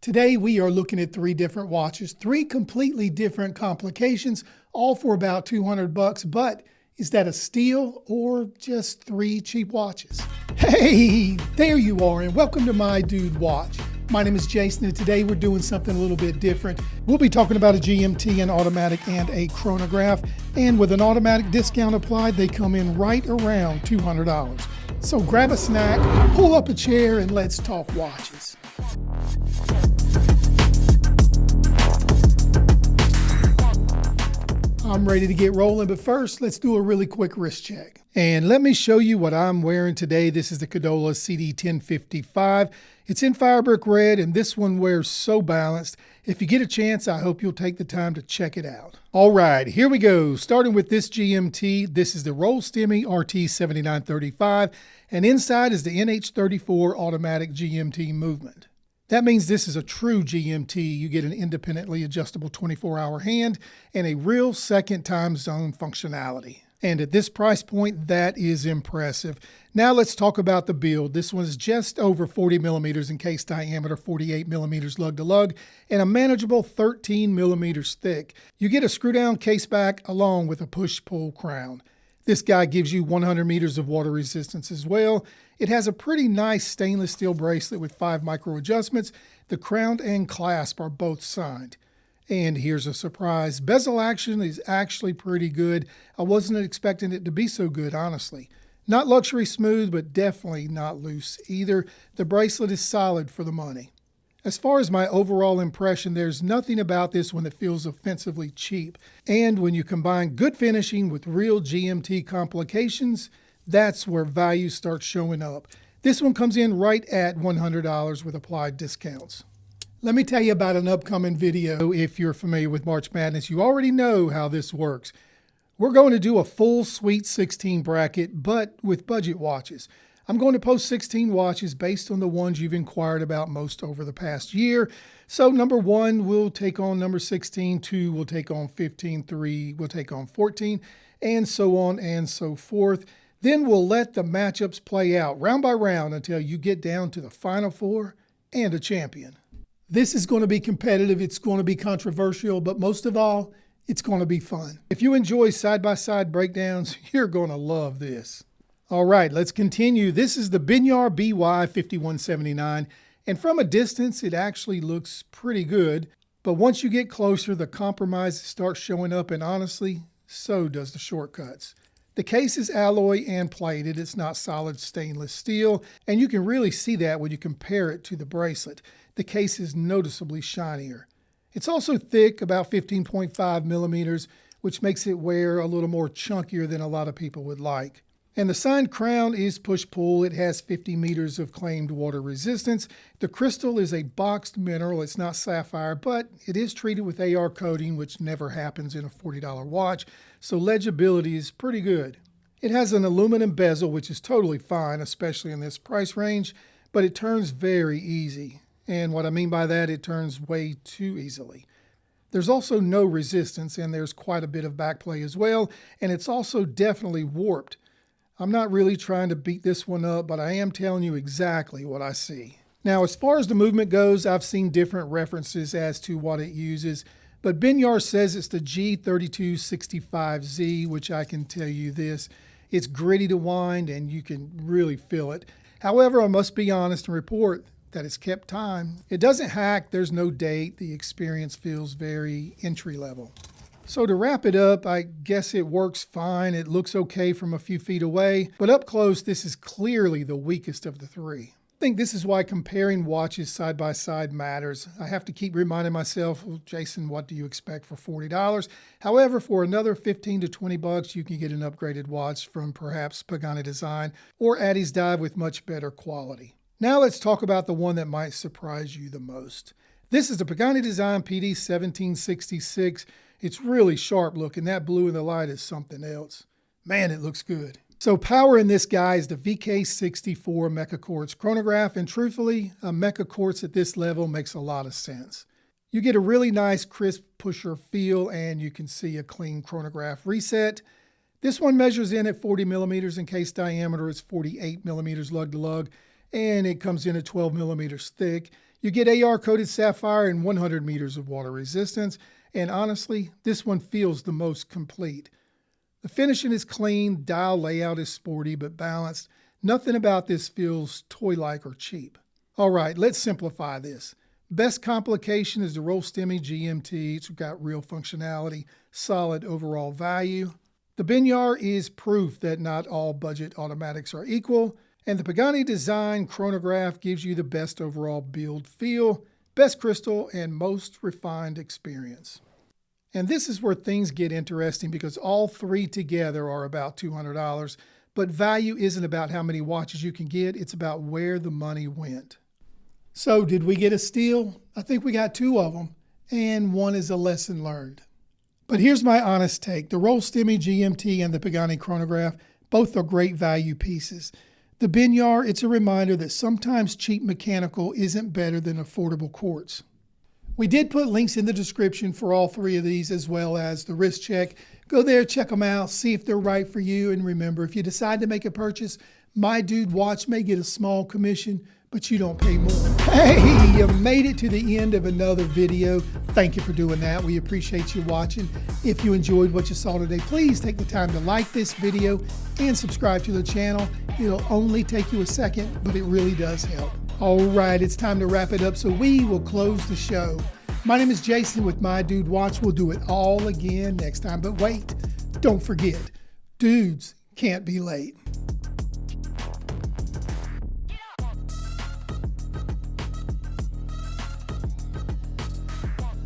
Today we are looking at three different watches, three completely different complications, all for about 200 bucks. But is that a steal or just three cheap watches? Hey, there you are, and welcome to My Dude Watch. My name is Jason, and today we're doing something a little bit different. We'll be talking about a GMT, an automatic, and a chronograph. And with an automatic discount applied, they come in right around $200. So grab a snack, pull up a chair, and let's talk watches. I'm ready to get rolling, but first, let's do a really quick wrist check. And let me show you what I'm wearing today. This is the Cadola CD1055. It's in firebrick red, and this one wears so balanced. If you get a chance, I hope you'll take the time to check it out. All right, here we go. Starting with this GMT, this is the Rollstemi RT7935, and inside is the NH34 automatic GMT movement. That means this is a true GMT. You get an independently adjustable 24-hour hand and a real second time zone functionality. And at this price point, that is impressive. Now let's talk about the build. This one is just over 40 millimeters in case diameter, 48 millimeters lug to lug, and a manageable 13 millimeters thick. You get a screw down case back along with a push-pull crown. This guy gives you 100 meters of water resistance as well. It has a pretty nice stainless steel bracelet with 5 micro adjustments. The crown and clasp are both signed. And here's a surprise. Bezel action is actually pretty good. I wasn't expecting it to be so good, honestly. Not luxury smooth, but definitely not loose either. The bracelet is solid for the money. As far as my overall impression, there's nothing about this one that feels offensively cheap. And when you combine good finishing with real GMT complications, that's where value starts showing up. This one comes in right at $100 with applied discounts. Let me tell you about an upcoming video. If you're familiar with March Madness, you already know how this works. We're going to do a full Sweet 16 bracket, but with budget watches. I'm going to post 16 watches based on the ones you've inquired about most over the past year. So number 1 will take on number 16, 2 will take on 15, 3 will take on 14, and so on and so forth. Then we'll let the matchups play out round by round until you get down to the final 4 and a champion. This is going to be competitive, it's going to be controversial, but most of all, it's going to be fun. If you enjoy side-by-side breakdowns, you're going to love this. All right, let's continue. This is the Benyar BY5179, and from a distance, it actually looks pretty good. But once you get closer, the compromises start showing up, and honestly, so does the shortcuts. The case is alloy and plated. It's not solid stainless steel, and you can really see that when you compare it to the bracelet. The case is noticeably shinier. It's also thick, about 15.5 millimeters, which makes it wear a little more chunkier than a lot of people would like. And the signed crown is push-pull. It has 50 meters of claimed water resistance. The crystal is a boxed mineral. It's not sapphire, but it is treated with AR coating, which never happens in a $40 watch, so legibility is pretty good. It has an aluminum bezel, which is totally fine, especially in this price range, but it turns very easy. And what I mean by that, it turns way too easily. There's also no resistance, and there's quite a bit of backplay as well, and it's also definitely warped. I'm not really trying to beat this one up, but I am telling you exactly what I see. Now, as far as the movement goes, I've seen different references as to what it uses, but Benyar says it's the G3265Z, which I can tell you this. It's gritty to wind, and you can really feel it. However, I must be honest and report that it's kept time. It doesn't hack, there's no date, the experience feels very entry level. So to wrap it up, I guess it works fine. It looks okay from a few feet away, but up close, this is clearly the weakest of the three. I think this is why comparing watches side by side matters. I have to keep reminding myself, well, Jason, what do you expect for $40? However, for another 15 to 20 bucks, you can get an upgraded watch from perhaps Pagani Design or Addy's Dive with much better quality. Now let's talk about the one that might surprise you the most. This is the Pagani Design PD 1766. It's really sharp looking. That blue in the light is something else. Man, it looks good. So power in this guy is the VK64 Mecha Quartz chronograph, and truthfully, a Mecha Quartz at this level makes a lot of sense. You get a really nice crisp pusher feel, and you can see a clean chronograph reset. This one measures in at 40 millimeters in case diameter is 48 millimeters lug to lug, and it comes in at 12 millimeters thick. You get AR coated sapphire and 100 meters of water resistance, and honestly, this one feels the most complete. The finishing is clean, dial layout is sporty but balanced. Nothing about this feels toy-like or cheap. All right, let's simplify this. Best complication is the Rollstemi GMT. It's got real functionality, solid overall value. The Benyar is proof that not all budget automatics are equal. And the Pagani Design chronograph gives you the best overall build feel, best crystal, and most refined experience. And this is where things get interesting because all three together are about $200. But value isn't about how many watches you can get, it's about where the money went. So did we get a steal? I think we got two of them, and one is a lesson learned. But here's my honest take. The Rollstemi GMT and the Pagani chronograph, both are great value pieces. The Benyar, it's a reminder that sometimes cheap mechanical isn't better than affordable quartz. We did put links in the description for all three of these as well as the wrist check. Go there, check them out, see if they're right for you. And remember, if you decide to make a purchase, My Dude Watch may get a small commission, but you don't pay more. Hey, you made it to the end of another video. Thank you for doing that. We appreciate you watching. If you enjoyed what you saw today, please take the time to like this video and subscribe to the channel. It'll only take you a second, but it really does help. All right, it's time to wrap it up, so we will close the show. My name is Jason with My Dude Watch. We'll do it all again next time, but wait, don't forget, dudes can't be late.